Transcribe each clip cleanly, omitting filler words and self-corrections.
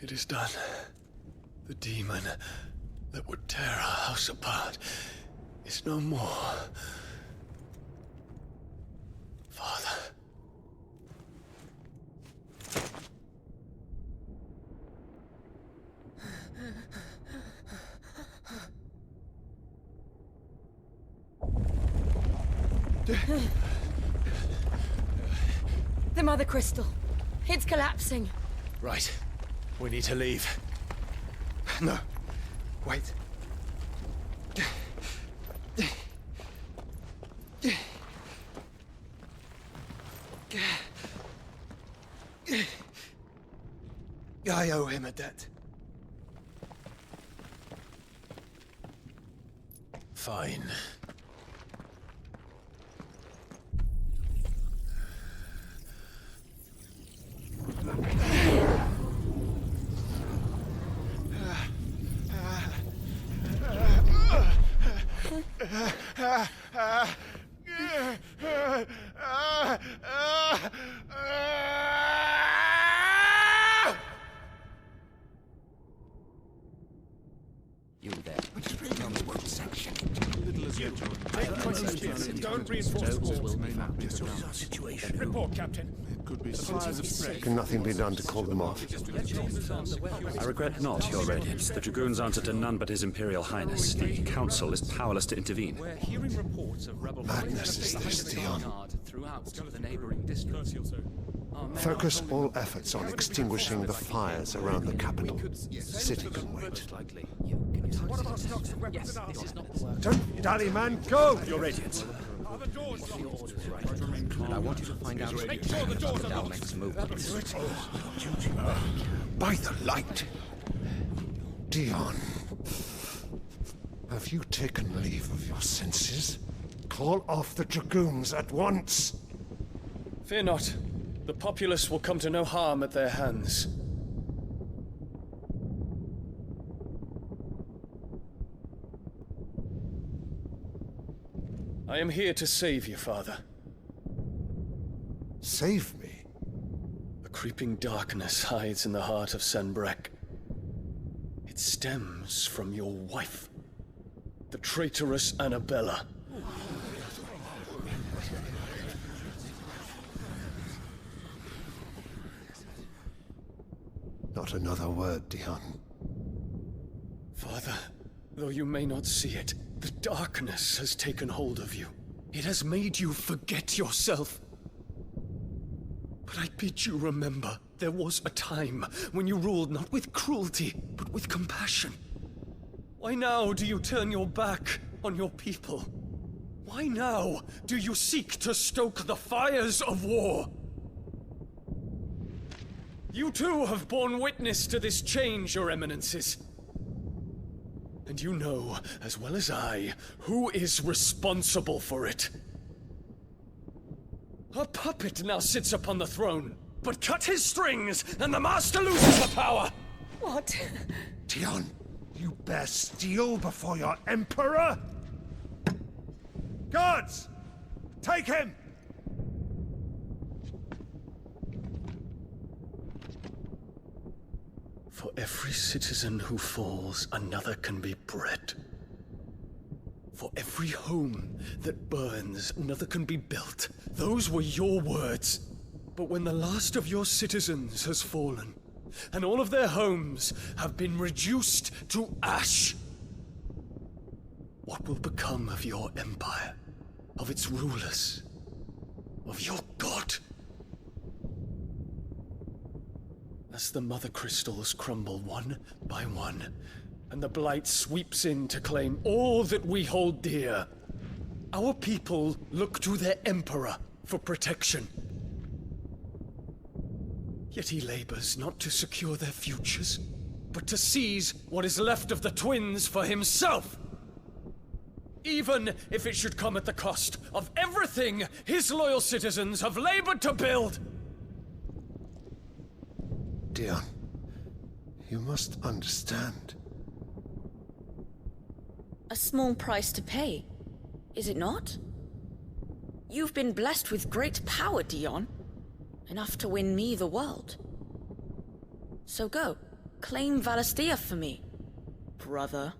It is done. The demon that would tear our house apart is no more. Father. The Mother Crystal. It's collapsing. Right. We need to leave. No. Wait. I owe him a debt. Fine. You there. Tell me what section. Don't reinforce the walls. Situation. Report, Captain. Can nothing be done to call them off? I regret not, Your Radiance. The Dragoons answer to none but His Imperial Highness. The Council is powerless to intervene. We're hearing reports of rebel Madness is this, Dion. Throughout the neighboring districts. Focus all efforts on extinguishing the fires around the capital. The city can wait. What about stocks and weapons and armor? Don't dally, man, go! Your Radiance. Are the doors locked? And I want you to find out Make sure the doors are our locked. next movement. By the light! Dion, have you taken leave of your senses? Call off the Dragoons at once! Fear not. The populace will come to no harm at their hands. I am here to save you, Father. Save me? A creeping darkness hides in the heart of Sanbreque. It stems from your wife, the traitorous Annabella. Not another word, Dion. Father, though you may not see it, the darkness has taken hold of you. It has made you forget yourself. But I bid you remember, there was a time when you ruled not with cruelty, but with compassion. Why now do you turn your back on your people? Why now do you seek to stoke the fires of war? You too have borne witness to this change, Your Eminences. And you know, as well as I, who is responsible for it. A puppet now sits upon the throne, but cut his strings, and the master loses the power! What? Dion, you bear steel before your Emperor? Guards! Take him! For every citizen who falls, another can be bred. For every home that burns, another can be built. Those were your words. But when the last of your citizens has fallen, and all of their homes have been reduced to ash, what will become of your empire, of its rulers, of your god? As the Mother Crystals crumble one by one, and the Blight sweeps in to claim all that we hold dear, our people look to their Emperor for protection. Yet he labors not to secure their futures, but to seize what is left of the twins for himself. Even if it should come at the cost of everything his loyal citizens have labored to build. Dion, you must understand. A small price to pay, is it not? You've been blessed with great power, Dion. Enough to win me the world. So go. Claim Valisthea for me, brother.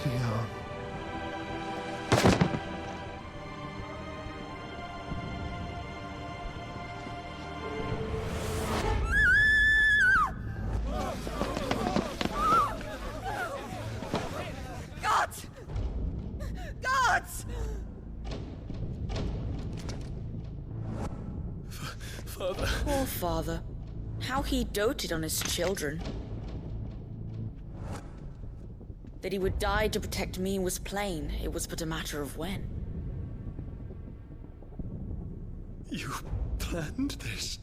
Dion. Gods! Gods! Father. Poor father. How he doted on his children. That he would die to protect me was plain. It was but a matter of when. You planned this?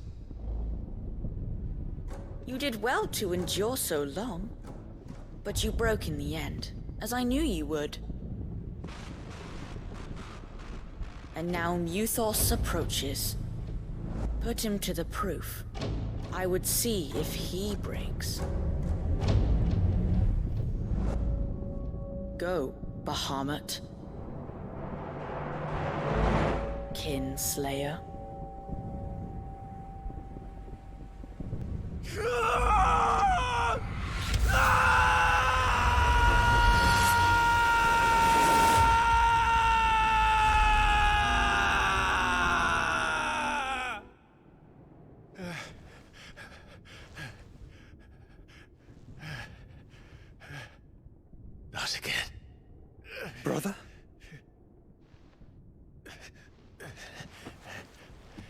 You did well to endure so long. But you broke in the end, as I knew you would. And now ᶜᵒᵐᵐᵐ approaches. Put him to the proof. I would see if he breaks. Go, Bahamut. Kinslayer. Not again. Brother?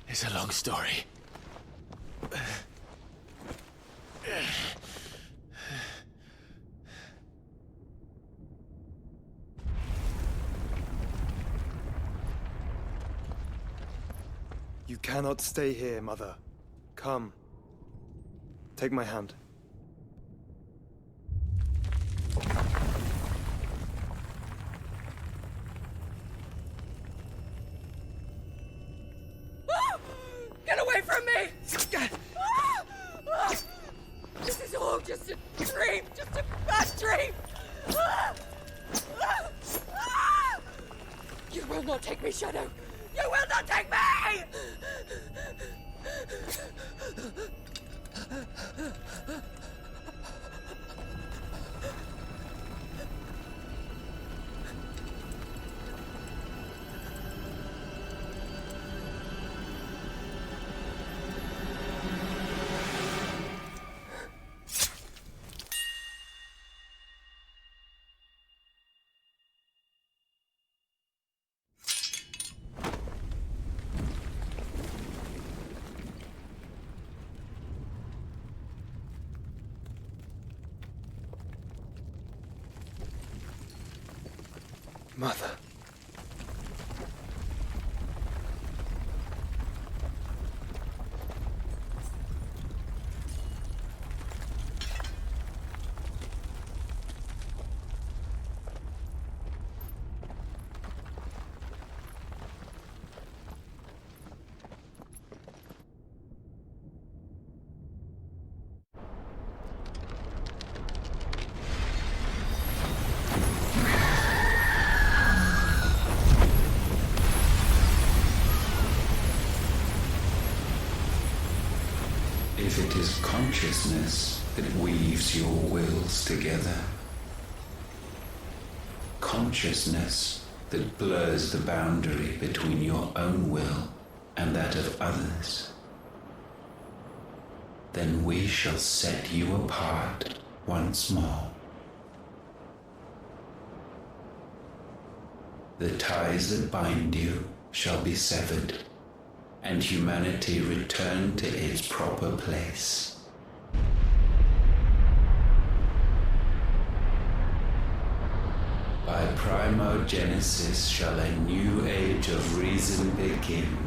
It's a long story. You cannot stay here, Mother. Come. Take my hand. Get away from me! This is all just a dream, just a bad dream! You will not take me, Shadow! You will not take me! Mother. If it is consciousness that weaves your wills together, consciousness that blurs the boundary between your own will and that of others, then we shall set you apart once more. The ties that bind you shall be severed, and humanity return to its proper place. By primogenesis shall a new age of reason begin.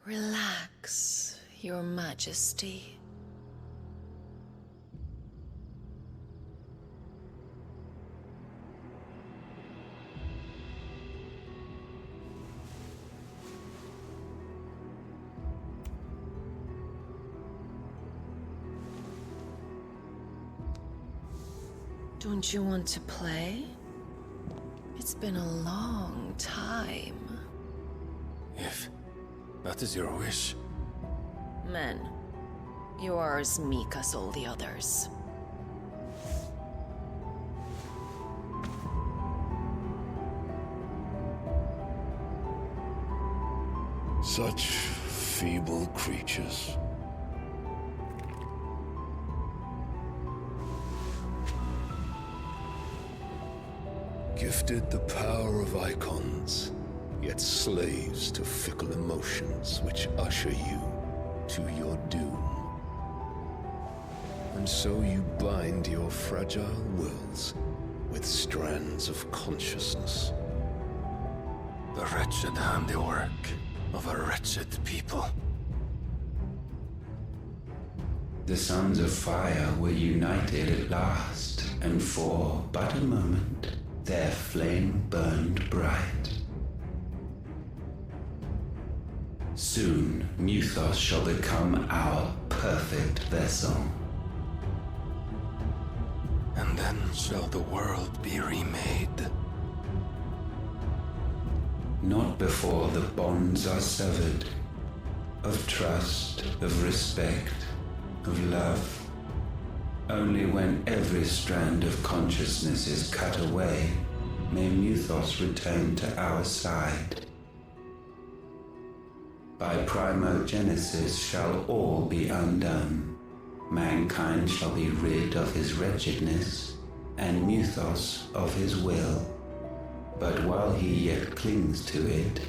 Relax, Your Majesty. Don't you want to play? It's been a long time. If that is your wish. Men, you are as meek as all the others. Such feeble creatures. Gifted the power of icons, yet slaves to fickle emotions which usher you to your doom. And so you bind your fragile wills with strands of consciousness. The wretched handiwork of a wretched people. The Sons of Fire were united at last, and for but a moment, their flame burned bright. Soon, ᶜᵒᵐ shall become our perfect vessel. And then shall the world be remade. Not before the bonds are severed, of trust, of respect, of love. Only when every strand of consciousness is cut away, may ᶜᵒᵐ return to our side. By primogenesis shall all be undone. Mankind shall be rid of his wretchedness, and ᶜᵒᵐ of his will. But while he yet clings to it,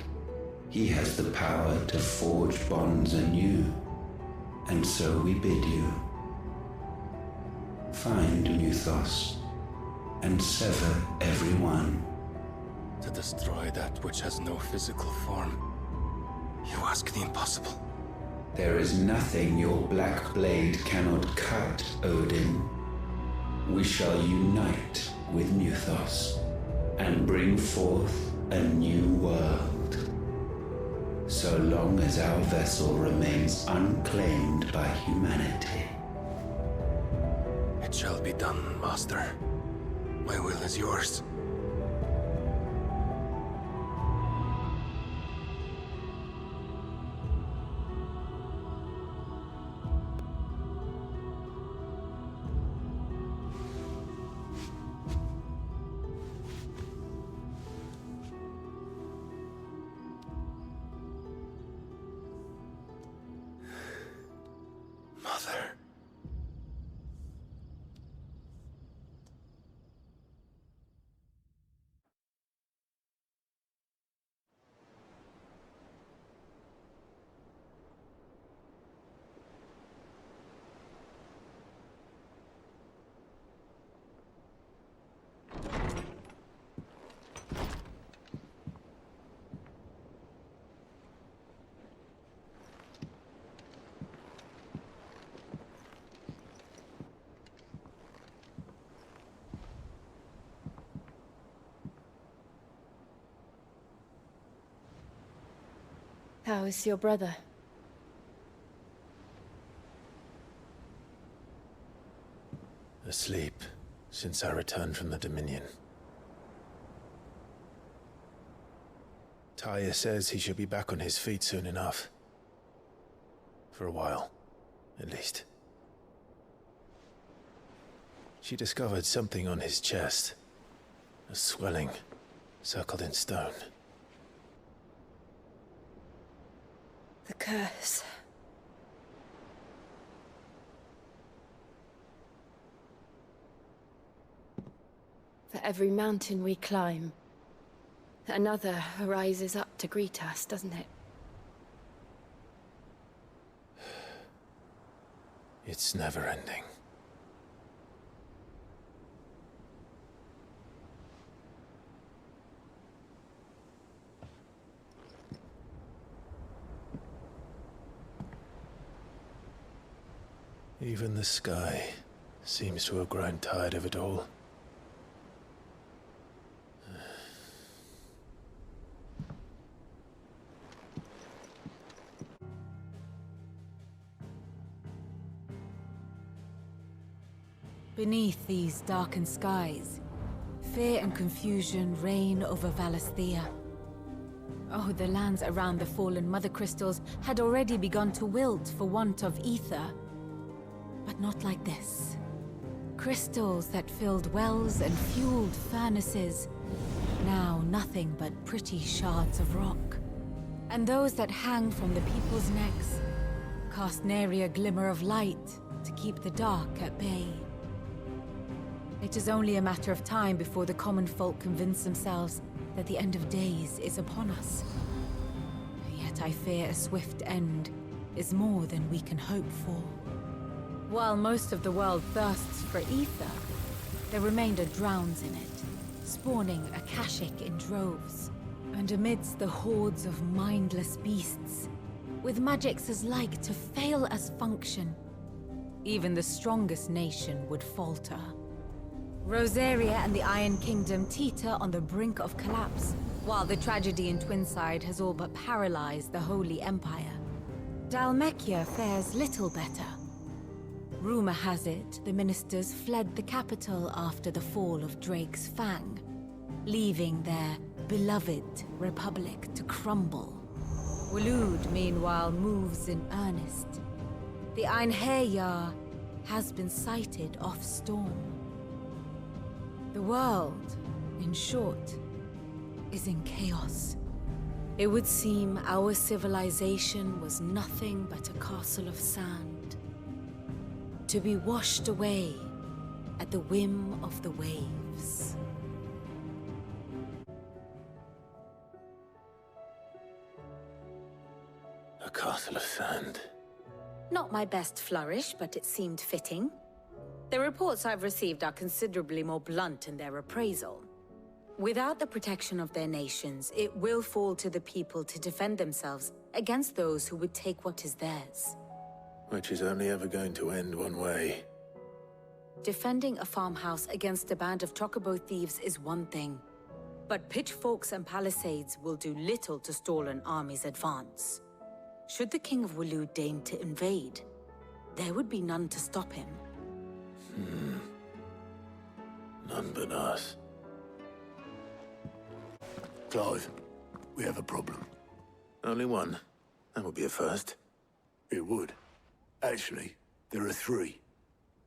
he has the power to forge bonds anew. And so we bid you, find ᶜᵒᵐ, and sever every one. To destroy that which has no physical form. You ask the impossible. There is nothing your black blade cannot cut, Odin. We shall unite with ᶜᵒᵐ, and bring forth a new world. So long as our vessel remains unclaimed by humanity. It shall be done, Master. My will is yours. Mother. How is your brother? Asleep, since I returned from the Dominion. Taya says he should be back on his feet soon enough. For a while, at least. She discovered something on his chest. A swelling, circled in stone. The curse. For every mountain we climb, another rises up to greet us, doesn't it? It's never ending. Even the sky seems to have grown tired of it all. Beneath these darkened skies, fear and confusion reign over Valisthea. Oh, the lands around the fallen Mother Crystals had already begun to wilt for want of ether. But not like this. Crystals that filled wells and fueled furnaces, now nothing but pretty shards of rock. And those that hang from the people's necks cast nary a glimmer of light to keep the dark at bay. It is only a matter of time before the common folk convince themselves that the end of days is upon us. Yet I fear a swift end is more than we can hope for. While most of the world thirsts for ether, the remainder drowns in it, spawning Akashic in droves. And amidst the hordes of mindless beasts, with magics as like to fail as function, even the strongest nation would falter. Rosaria and the Iron Kingdom teeter on the brink of collapse, while the tragedy in Twinside has all but paralyzed the Holy Empire. Dhalmekia fares little better. Rumor has it the ministers fled the capital after the fall of Drake's Fang, leaving their beloved republic to crumble. Waloed, meanwhile, moves in earnest. The Einherjar has been sighted off-storm. The world, in short, is in chaos. It would seem our civilization was nothing but a castle of sand, to be washed away at the whim of the waves. A castle of sand. Not my best flourish, but it seemed fitting. The reports I've received are considerably more blunt in their appraisal. Without the protection of their nations, it will fall to the people to defend themselves against those who would take what is theirs. Which is only ever going to end one way. Defending a farmhouse against a band of chocobo thieves is one thing, but pitchforks and palisades will do little to stall an army's advance. Should the King of Waloed deign to invade, there would be none to stop him. None but us. Clive, we have a problem. Only one. That would be a first. It would. Actually, there are three.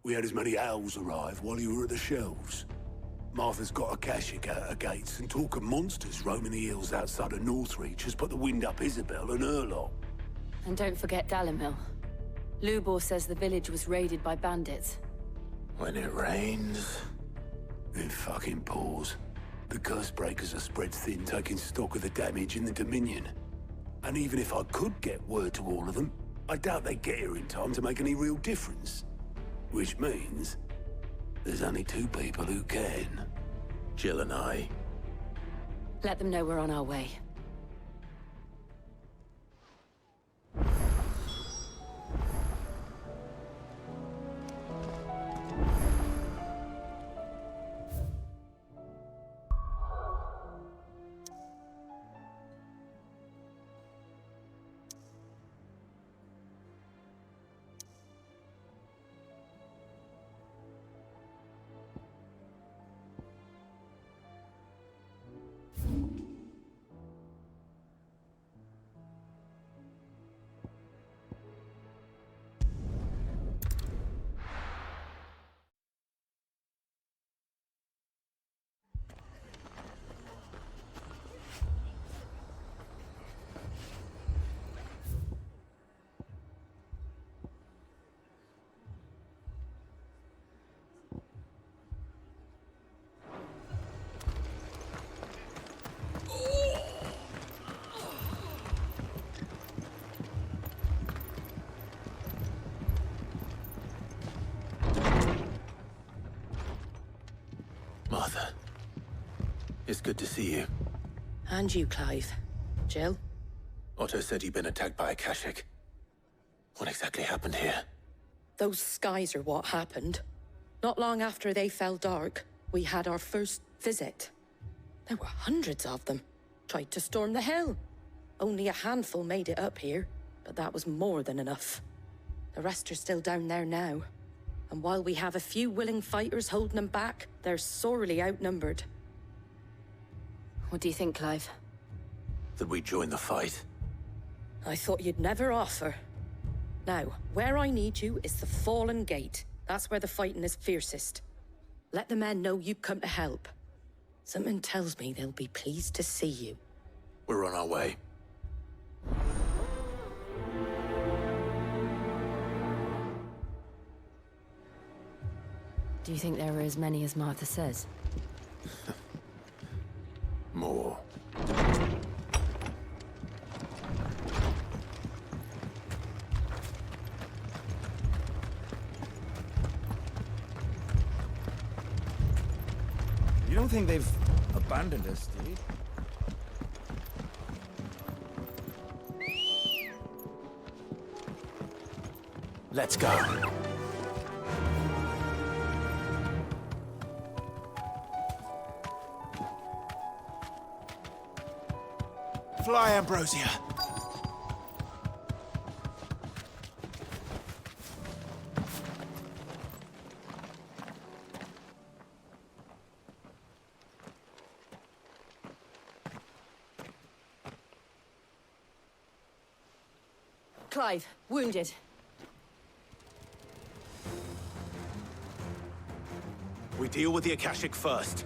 We had as many owls arrive while you were at the shelves. Martha's got Akashic out her gates, and talk of monsters roaming the hills outside of Northreach has put the wind up Isabel and her lot. And don't forget Dalimil. Lubor says the village was raided by bandits. When it rains... It fucking pours. The Cursebreakers are spread thin, taking stock of the damage in the Dominion. And even if I could get word to all of them, I doubt they'd get here in time to make any real difference. Which means... there's only two people who can. Jill and I. Let them know we're on our way. Martha. It's good to see you. And you, Clive. Jill? Otto said you'd been attacked by Akashic. What exactly happened here? Those skies are what happened. Not long after they fell dark, we had our first visit. There were hundreds of them. Tried to storm the hill. Only a handful made it up here, but that was more than enough. The rest are still down there now. And while we have a few willing fighters holding them back, they're sorely outnumbered. What do you think, Clive? That we join the fight? I thought you'd never offer. Now, where I need you is the Fallen Gate. That's where the fighting is fiercest. Let the men know you come to help. Something tells me they'll be pleased to see you. We're on our way. Do you think there are as many as Martha says? More. You don't think they've abandoned us, do you? Let's go. Fly, Ambrosia. Clive, wounded. We deal with the Akashic first.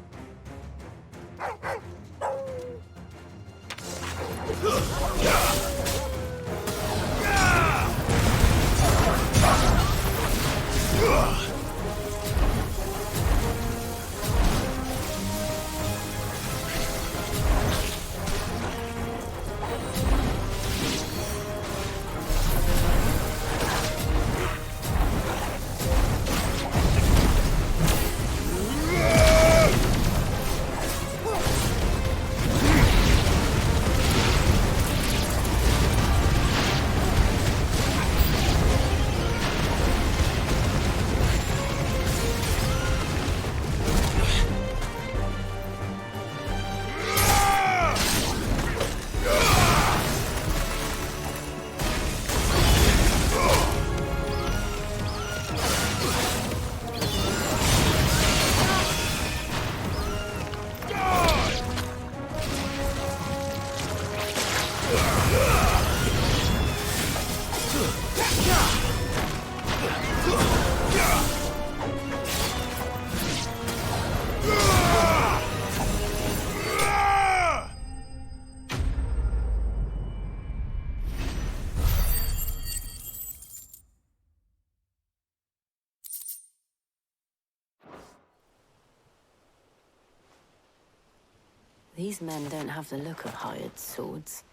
These men don't have the look of hired swords.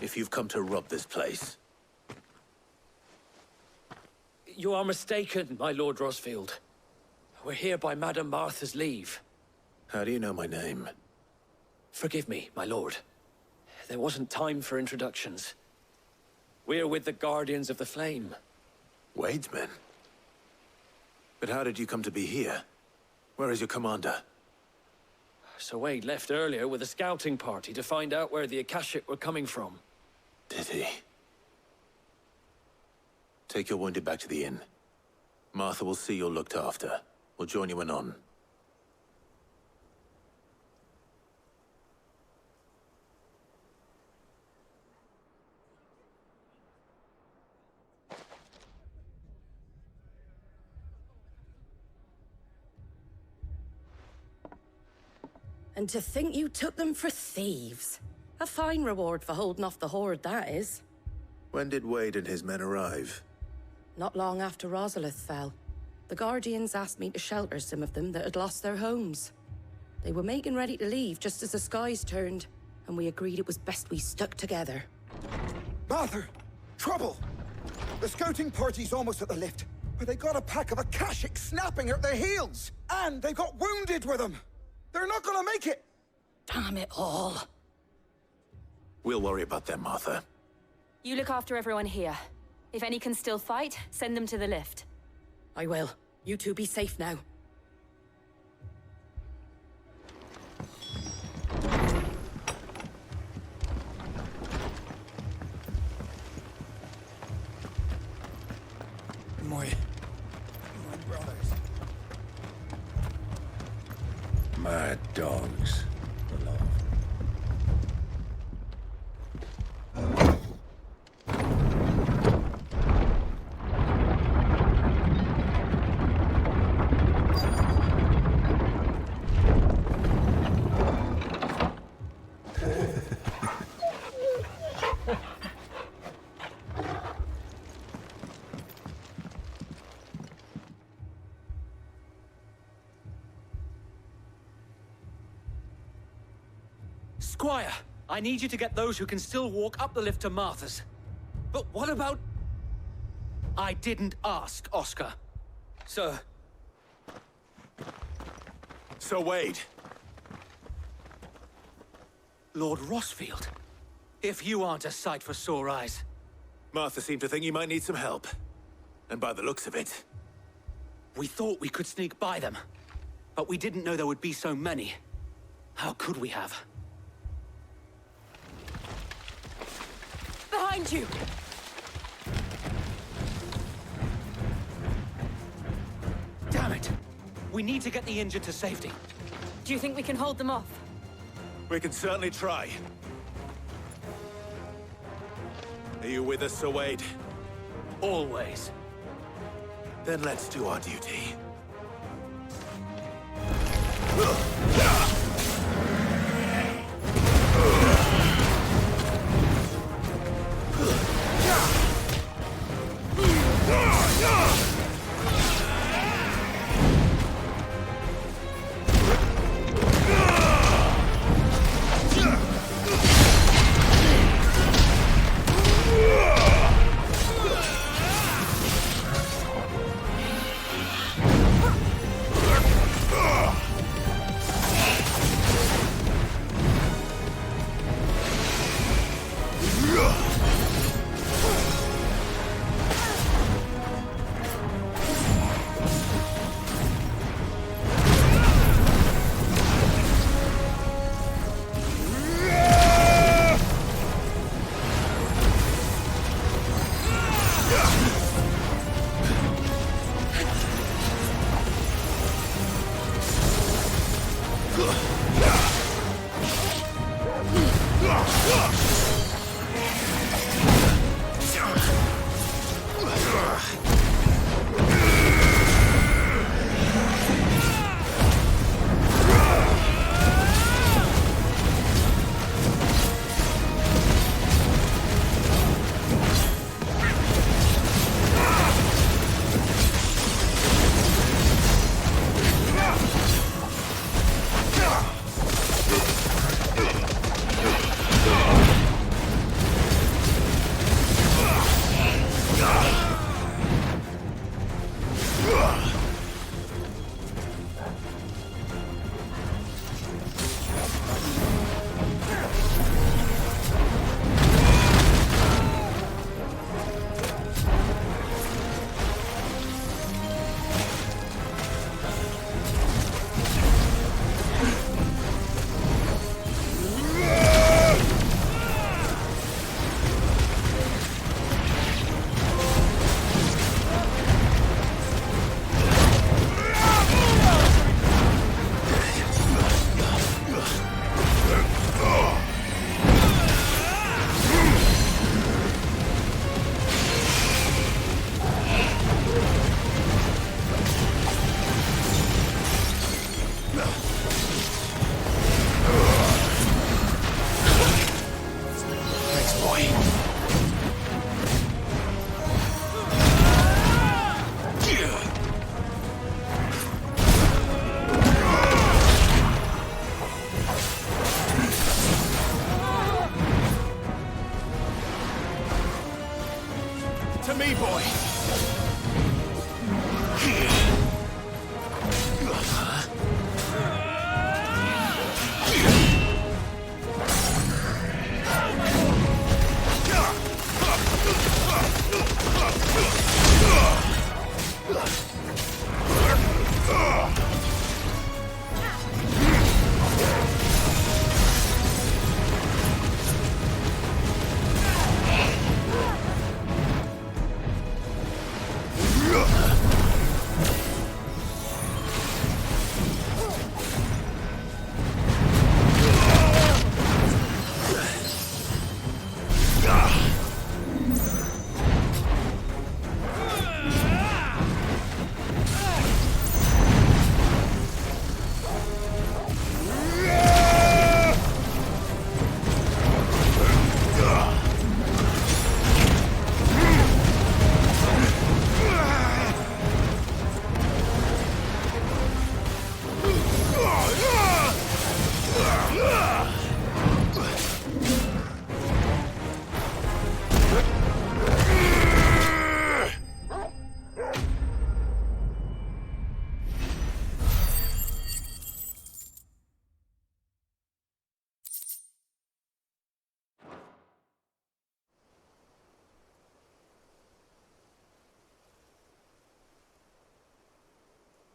If you've come to rob this place... You are mistaken, my Lord Rosfield. We're here by Madame Martha's leave. How do you know my name? Forgive me, my lord. There wasn't time for introductions. We're with the Guardians of the Flame. Wade's men? But how did you come to be here? Where is your commander? Sir Wade left earlier with a scouting party to find out where the Akashic were coming from. Did he? Take your wounded back to the inn. Martha will see you're looked after. We'll join you anon. And to think you took them for thieves. A fine reward for holding off the horde, that is. When did Wade and his men arrive? Not long after Rosalith fell. The Guardians asked me to shelter some of them that had lost their homes. They were making ready to leave just as the skies turned, and we agreed it was best we stuck together. Martha! Trouble! The scouting party's almost at the lift, but they got a pack of Akashic snapping at their heels! And they got wounded with them! They're not gonna make it! Damn it all. We'll worry about them, Martha. You look after everyone here. If any can still fight, send them to the lift. I will. You two be safe now. My brothers. Mad dogs. Squire, I need you to get those who can still walk up the lift to Martha's. But what about... I didn't ask, Oscar. Sir. Sir Wade. Lord Rossfield. If you aren't a sight for sore eyes. Martha seemed to think you might need some help. And by the looks of it... We thought we could sneak by them. But we didn't know there would be so many. How could we have? Behind you! Damn it! We need to get the injured to safety. Do you think we can hold them off? We can certainly try. Are you with us, Sir Wade? Always. Then let's do our duty.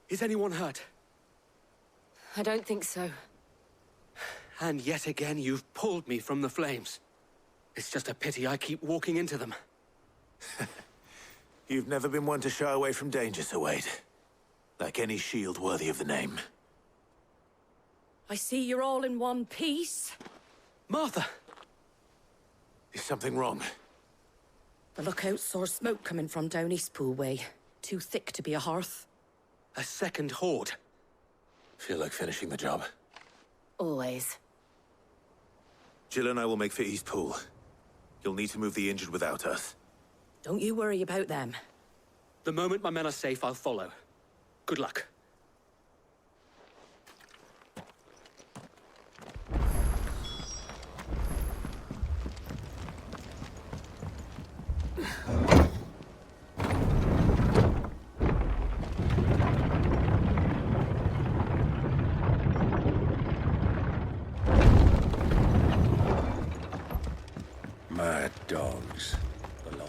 Is anyone hurt? I don't think so. And yet again, you've pulled me from the flames. It's just a pity I keep walking into them. You've never been one to shy away from danger, ᶜᵒᵐ. Like any shield worthy of the name. I see you're all in one piece. Martha! Is something wrong? The lookout saw smoke coming from down Eastpool way. Too thick to be a hearth. A second horde. Feel like finishing the job? Always. Jill and I will make for Eastpool. You'll need to move the injured without us. Don't you worry about them. The moment my men are safe, I'll follow. Good luck. Mad dogs. The law.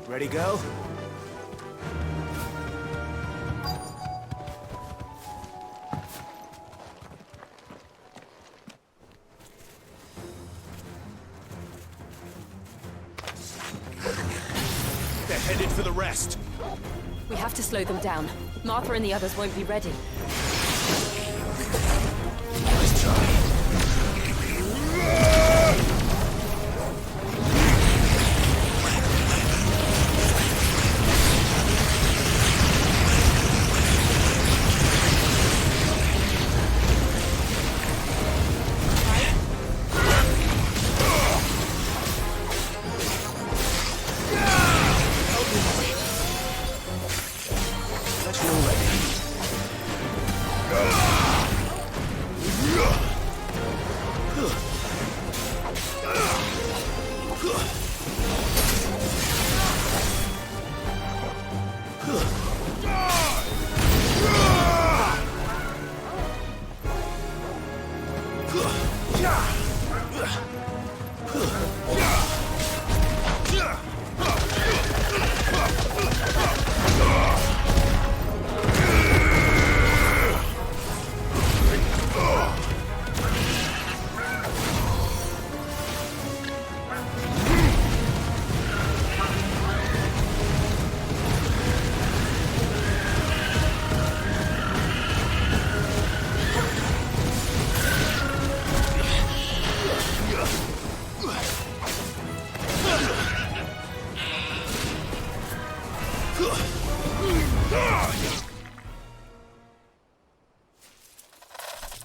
Ready, go? They're headed for the rest. We have to slow them down. Martha and the others won't be ready. Nice try.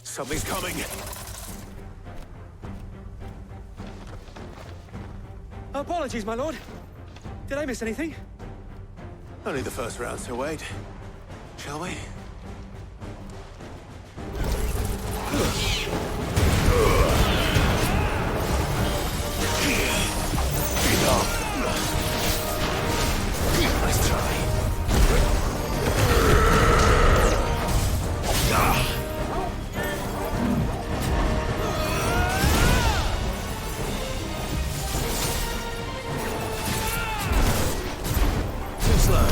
Something's coming. Apologies, my lord. Did I miss anything? Only the first round, ᶜᵒᵐ. Shall we? Nice try. Too slow.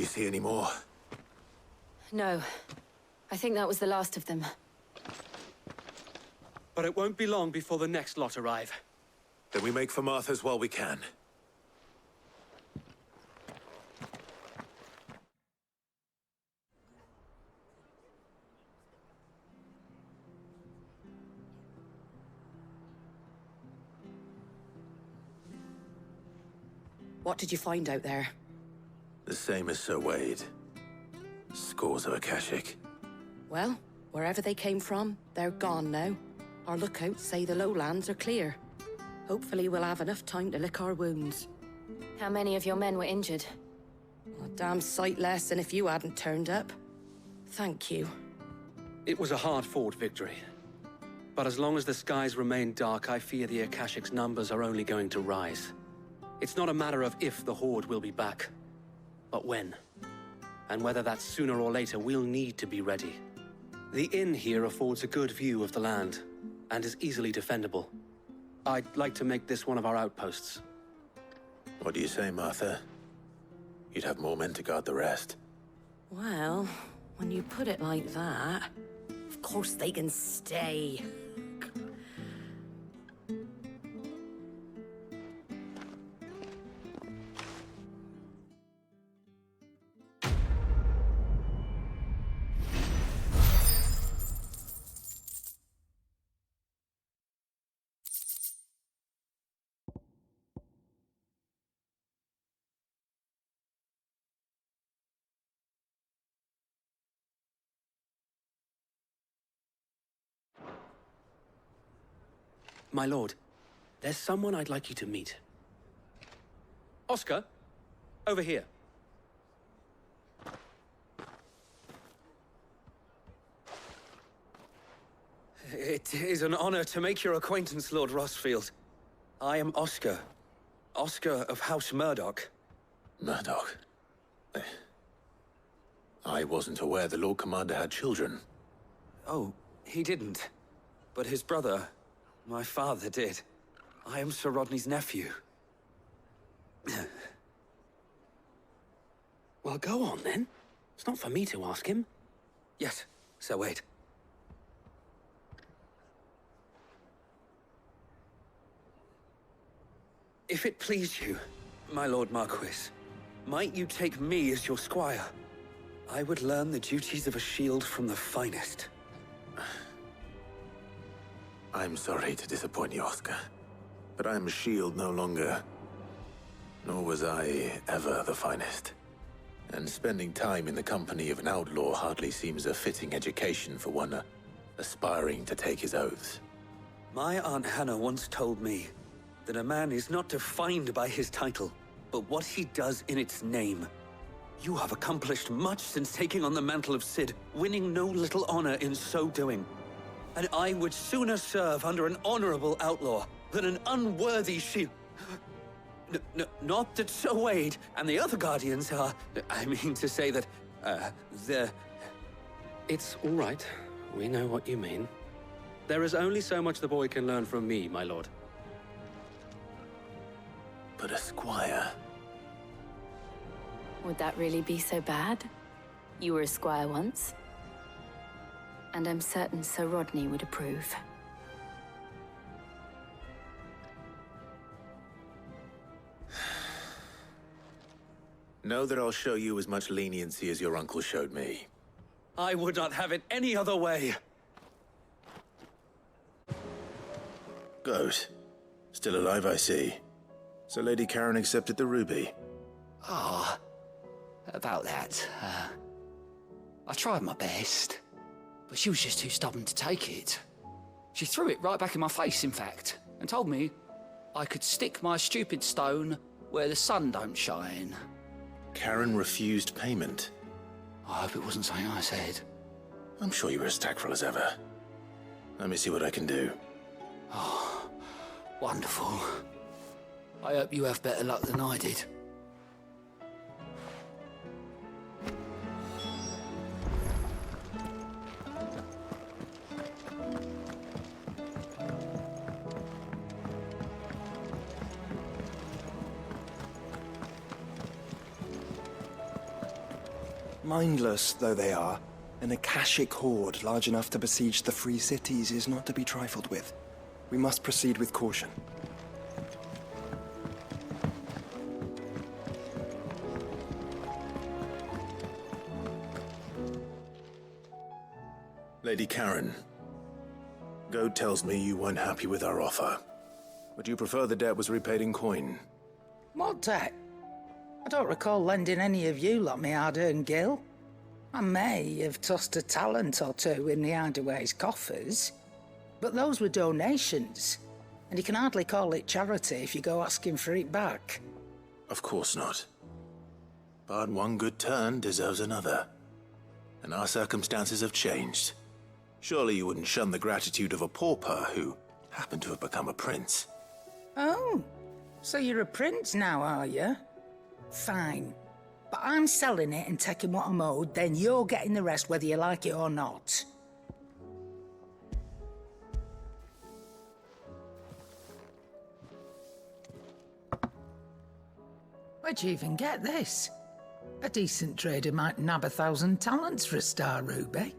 you see any more? No. I think that was the last of them. But it won't be long before the next lot arrive. Then we make for Martha's while we can. What did you find out there? The same as Sir Wade. Scores of Akashic. Well, wherever they came from, they're gone now. Our lookouts say the lowlands are clear. Hopefully we'll have enough time to lick our wounds. How many of your men were injured? A damn sight less than if you hadn't turned up. Thank you. It was a hard-fought victory. But as long as the skies remain dark, I fear the Akashic's numbers are only going to rise. It's not a matter of if the Horde will be back, but when. And whether that's sooner or later, we'll need to be ready. The inn here affords a good view of the land, and is easily defendable. I'd like to make this one of our outposts. What do you say, Martha? You'd have more men to guard the rest. Well, when you put it like that, of course they can stay. My lord, there's someone I'd like you to meet. Oscar, over here. It is an honor to make your acquaintance, Lord Rossfield. I am Oscar. Oscar of House Murdoch. Murdoch? I wasn't aware the Lord Commander had children. Oh, he didn't. But his brother, my father, did. I am Sir Rodney's nephew. Well, go on, then. It's not for me to ask him. Yes, Sir Wade. If it please you, my Lord Marquis, might you take me as your squire? I would learn the duties of a shield from the finest. I'm sorry to disappoint you, Oscar, but I'm a shield no longer. Nor was I ever the finest. And spending time in the company of an outlaw hardly seems a fitting education for one aspiring to take his oaths. My Aunt Hannah once told me that a man is not defined by his title, but what he does in its name. You have accomplished much since taking on the mantle of Cid, winning no little honor in so doing. And I would sooner serve under an honorable outlaw than an unworthy shield. Not that Sir Wade and the other Guardians are... I mean to say that, they're... It's all right. We know what you mean. There is only so much the boy can learn from me, my lord. But a squire... Would that really be so bad? You were a squire once. And I'm certain Sir Rodney would approve. Know that I'll show you as much leniency as your uncle showed me. I would not have it any other way. Ghost. Still alive, I see. So Lady Karen accepted the ruby. Ah, about that. I tried my best, but she was just too stubborn to take it. She threw it right back in my face, in fact, and told me I could stick my stupid stone where the sun don't shine. Karen refused payment. I hope it wasn't something I said. I'm sure you were as tactful as ever. Let me see what I can do. Oh, wonderful. I hope you have better luck than I did. Mindless though they are, an Akashic horde large enough to besiege the free cities is not to be trifled with. We must proceed with caution. Lady Karen, Goad tells me you weren't happy with our offer. Would you prefer the debt was repaid in coin? What debt? I don't recall lending any of you lot me hard-earned gil. I may have tossed a talent or two in the Hideaway's coffers, but those were donations, and you can hardly call it charity if you go asking for it back. Of course not. But one good turn deserves another. And our circumstances have changed. Surely you wouldn't shun the gratitude of a pauper who happened to have become a prince. Oh, so you're a prince now, are you? Fine. But I'm selling it and taking what I'm owed, then you're getting the rest whether you like it or not. Where'd you even get this? A decent trader might nab 1,000 talents for a star ruby.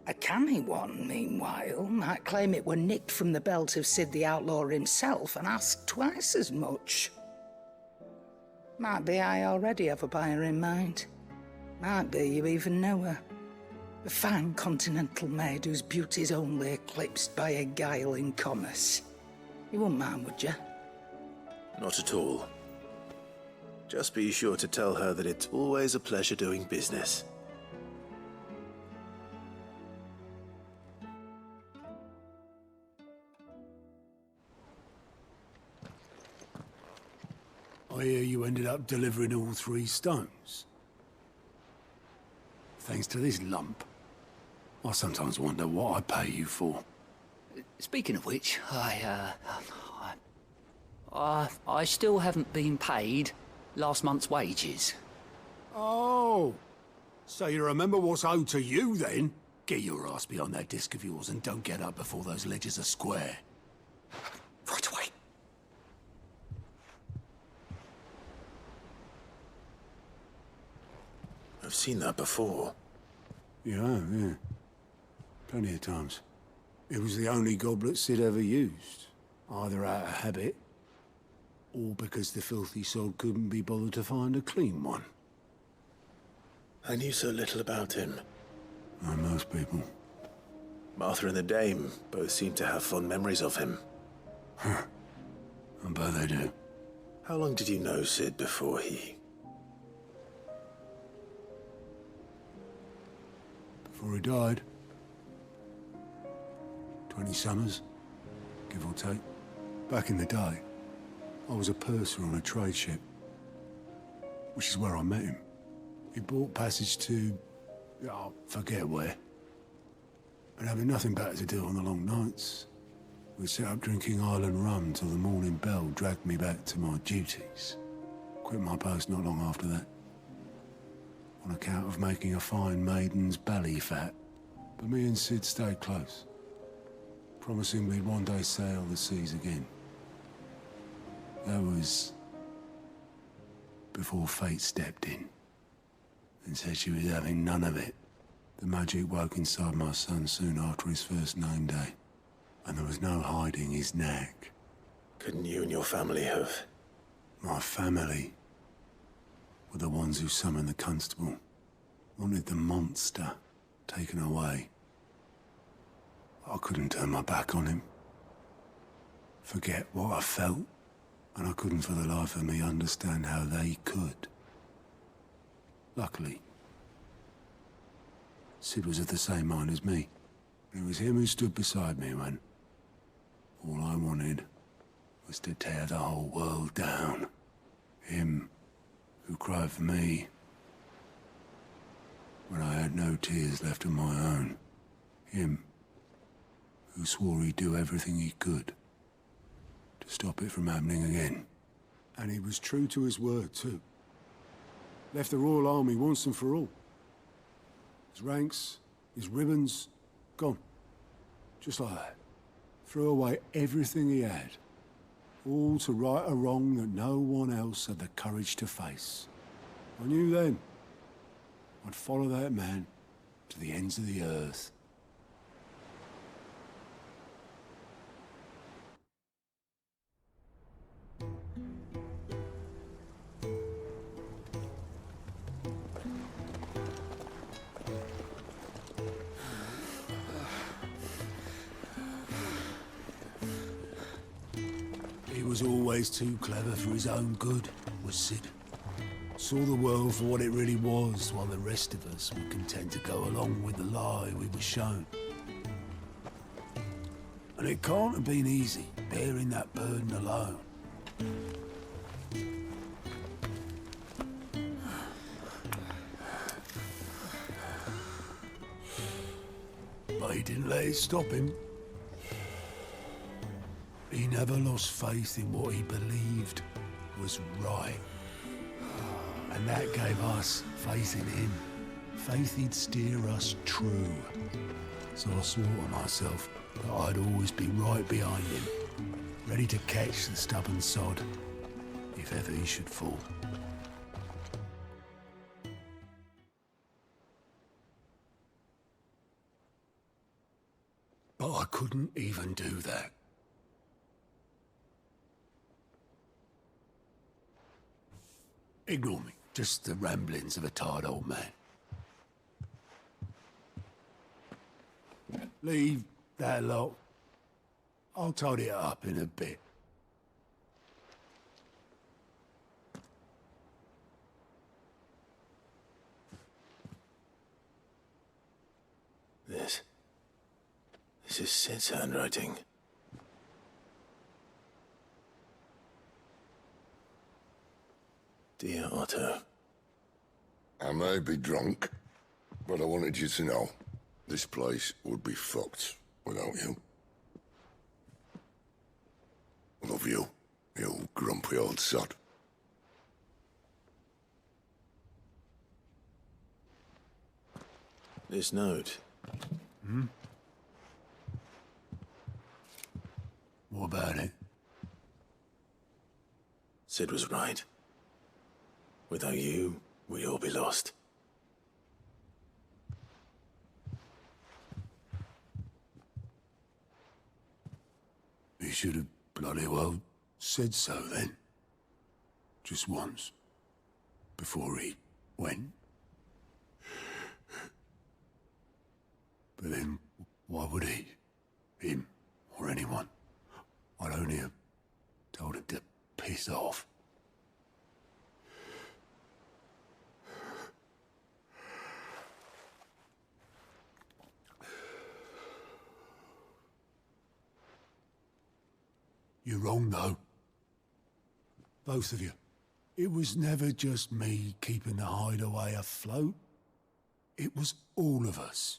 A canny one, meanwhile, might claim it were nicked from the belt of Sid the Outlaw himself and ask twice as much. Might be I already have a buyer in mind. Might be you even know her. A fine continental maid whose beauty's only eclipsed by a guile in commerce. You wouldn't mind, would you? Not at all. Just be sure to tell her that it's always a pleasure doing business. I hear you ended up delivering all 3 stones. Thanks to this lump. I sometimes wonder what I pay you for. Speaking of which, I still haven't been paid last month's wages. Oh, so you remember what's owed to you then? Get your ass behind that disc of yours and don't get up before those ledgers are square. Right away. I've seen that before. Yeah. Plenty of times. It was the only goblet Sid ever used. Either out of habit, or because the filthy sod couldn't be bothered to find a clean one. I knew so little about him. Like most people. Martha and the Dame both seem to have fond memories of him. Huh. I bet they do. How long did you know Sid before he... Before he died. 20 summers, give or take. Back in the day, I was a purser on a trade ship, which is where I met him. He bought passage to... I forget where. And having nothing better to do on the long nights, we set up drinking island rum till the morning bell dragged me back to my duties. Quit my post not long after that, on account of making a fine maiden's belly fat. But me and Sid stayed close, promising we'd one day sail the seas again. That was before fate stepped in and said she was having none of it. The magic woke inside my son soon after his first name day, and there was no hiding his knack. Couldn't you and your family have? My family were the ones who summoned the constable, wanted the monster taken away. I couldn't turn my back on him, forget what I felt, and I couldn't for the life of me understand how they could. Luckily, Sid was of the same mind as me. It was him who stood beside me when all I wanted was to tear the whole world down. Him who cried for me when I had no tears left of my own. Him who swore he'd do everything he could to stop it from happening again. And he was true to his word, too. Left the Royal Army once and for all. His ranks, his ribbons, gone. Just like that. Threw away everything he had. All to right a wrong that no one else had the courage to face. I knew then I'd follow that man to the ends of the earth. He was always too clever for his own good, was Cid. Saw the world for what it really was, while the rest of us were content to go along with the lie we were shown. And it can't have been easy, bearing that burden alone. But he didn't let it stop him. He never lost faith in what he believed was right. And that gave us faith in him. Faith he'd steer us true. So I swore to myself that I'd always be right behind him, ready to catch the stubborn sod, if ever he should fall. But I couldn't even do that. Ignore me. Just the ramblings of a tired old man. Leave that lot. I'll tidy it up in a bit. This is Cid's handwriting. Dear Otto. I may be drunk, but I wanted you to know this place would be fucked without you. Love you, you grumpy old sod. This note. Hmm? What about it? Cid was right. Without you, we'd all be lost. He should have bloody well said so then. Just once. Before he went. But then, why would he? Him, or anyone? I'd only have told him to piss off. You're wrong, though. Both of you. It was never just me keeping the hideaway afloat. It was all of us.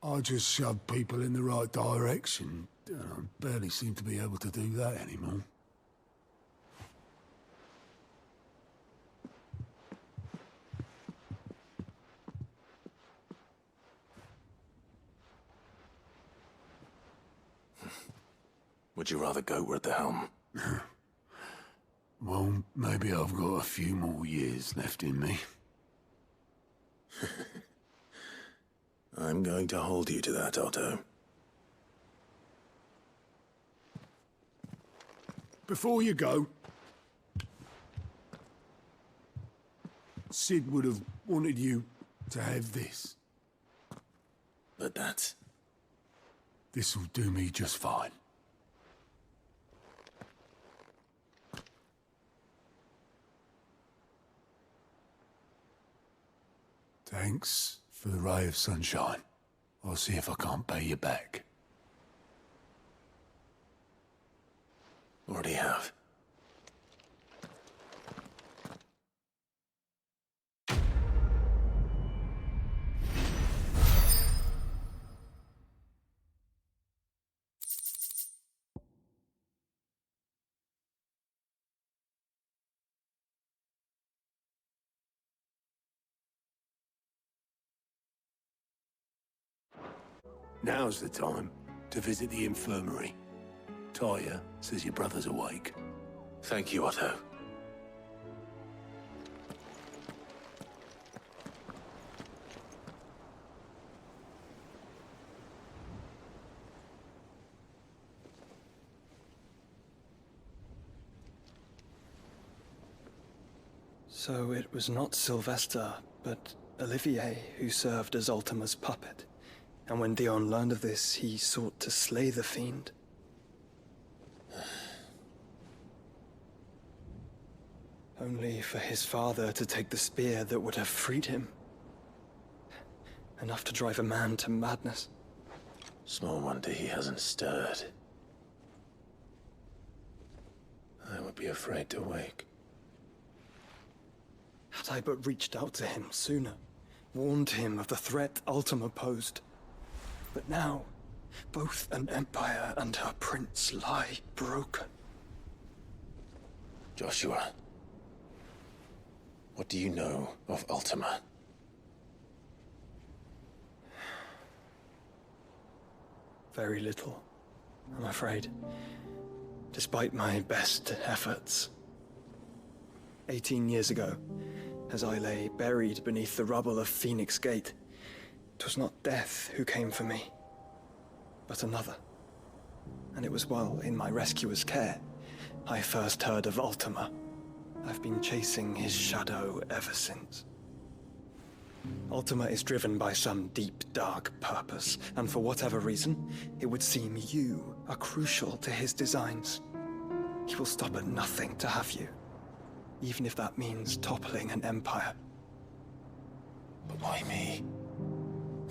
I just shoved people in the right direction. I barely seem to be able to do that anymore. Would you rather go at the helm? Well, maybe I've got a few more years left in me. I'm going to hold you to that, Otto. Before you go, Cid would have wanted you to have this. But that's... This'll do me just fine. Thanks for the ray of sunshine. I'll see if I can't pay you back. Already have. Now's the time to visit the infirmary. Tyre says your brother's awake. Thank you, Otto. So it was not Sylvester, but Olivier who served as Ultima's puppet. And when Dion learned of this, he sought to slay the fiend. Only for his father to take the spear that would have freed him. Enough to drive a man to madness. Small wonder he hasn't stirred. I would be afraid to wake. Had I but reached out to him sooner, warned him of the threat Ultima posed. But now, both an empire and her prince lie broken. Joshua, what do you know of Ultima? Very little, I'm afraid. Despite my best efforts. 18 years ago, as I lay buried beneath the rubble of Phoenix Gate, 'twas not death who came for me, but another. And it was while in my rescuer's care, I first heard of Ultima. I've been chasing his shadow ever since. Ultima is driven by some deep, dark purpose, and for whatever reason, it would seem you are crucial to his designs. He will stop at nothing to have you, even if that means toppling an empire. But why me?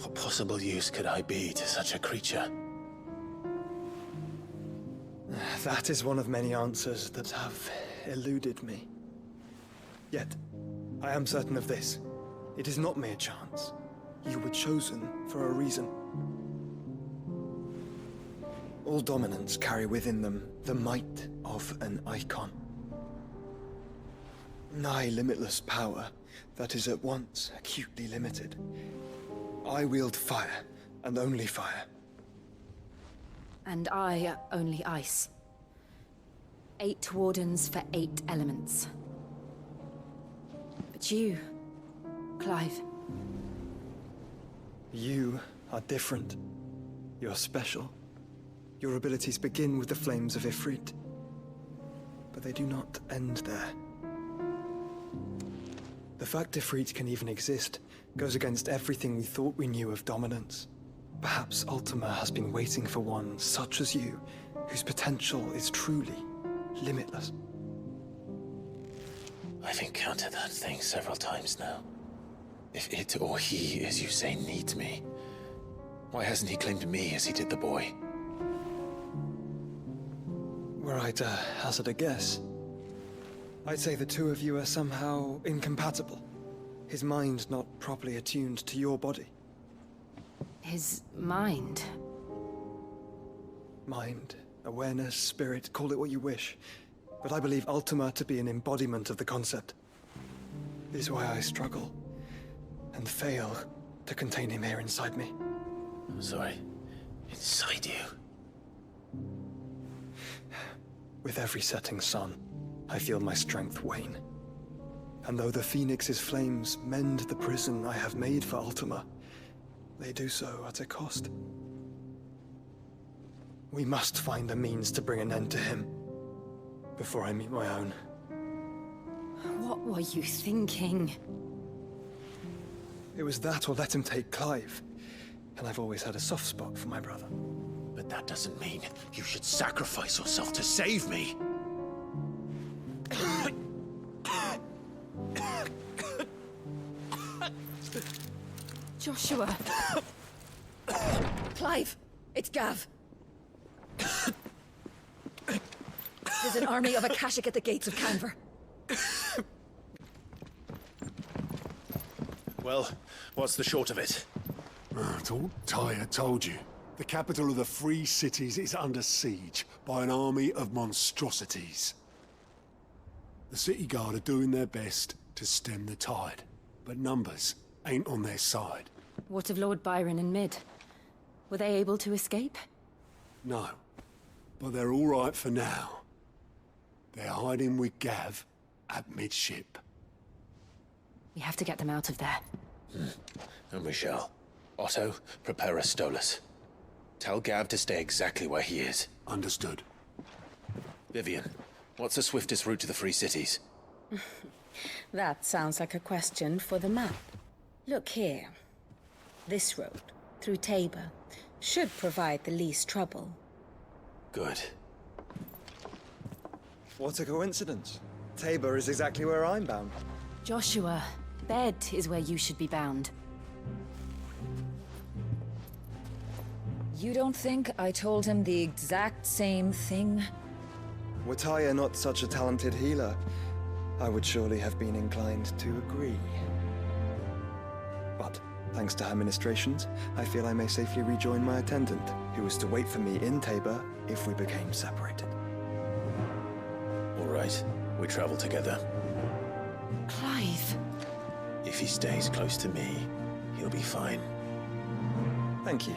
What possible use could I be to such a creature? That is one of many answers that have eluded me. Yet, I am certain of this. It is not mere chance. You were chosen for a reason. All dominants carry within them the might of an icon. Nigh limitless power that is at once acutely limited. I wield fire, and only fire. And I only ice. 8 wardens for 8 elements. But you, Clive. You are different. You're special. Your abilities begin with the flames of Ifrit. But they do not end there. The fact Ifrit can even exist goes against everything we thought we knew of dominance. Perhaps Ultima has been waiting for one such as you, whose potential is truly limitless. I've encountered that thing several times now. If it or he, as you say, needs me, why hasn't he claimed me as he did the boy? Were I to hazard a guess, I'd say the two of you are somehow incompatible. His mind not properly attuned to your body. His mind? Mind, awareness, spirit, call it what you wish. But I believe Ultima to be an embodiment of the concept. This is why I struggle and fail to contain him here inside me. I'm sorry. Inside you? With every setting sun, I feel my strength wane. And though the Phoenix's flames mend the prison I have made for Ultima, they do so at a cost. We must find a means to bring an end to him before I meet my own. What were you thinking? It was that or let him take Clive. And I've always had a soft spot for my brother. But that doesn't mean you should sacrifice yourself to save me. Joshua. Clive, it's Gav. There's an army of Akashic at the gates of Canver. Well, what's the short of it? It's all Tyre told you. The capital of the Free Cities is under siege by an army of monstrosities. The City Guard are doing their best to stem the tide, but numbers ain't on their side. What of Lord Byron and Mid? Were they able to escape? No, but they're all right for now. They're hiding with Gav at midship. We have to get them out of there. And we shall. Otto, prepare a Stolas. Tell Gav to stay exactly where he is. Understood. Vivian, what's the swiftest route to the Free Cities? That sounds like a question for the map. Look here. This road, through Tabor, should provide the least trouble. Good. What a coincidence. Tabor is exactly where I'm bound. Joshua, bed is where you should be bound. You don't think I told him the exact same thing? Were Tyre not such a talented healer, I would surely have been inclined to agree. But, thanks to her ministrations, I feel I may safely rejoin my attendant, who was to wait for me in Tabor if we became separated. All right, we travel together. Clive. If he stays close to me, he'll be fine. Thank you.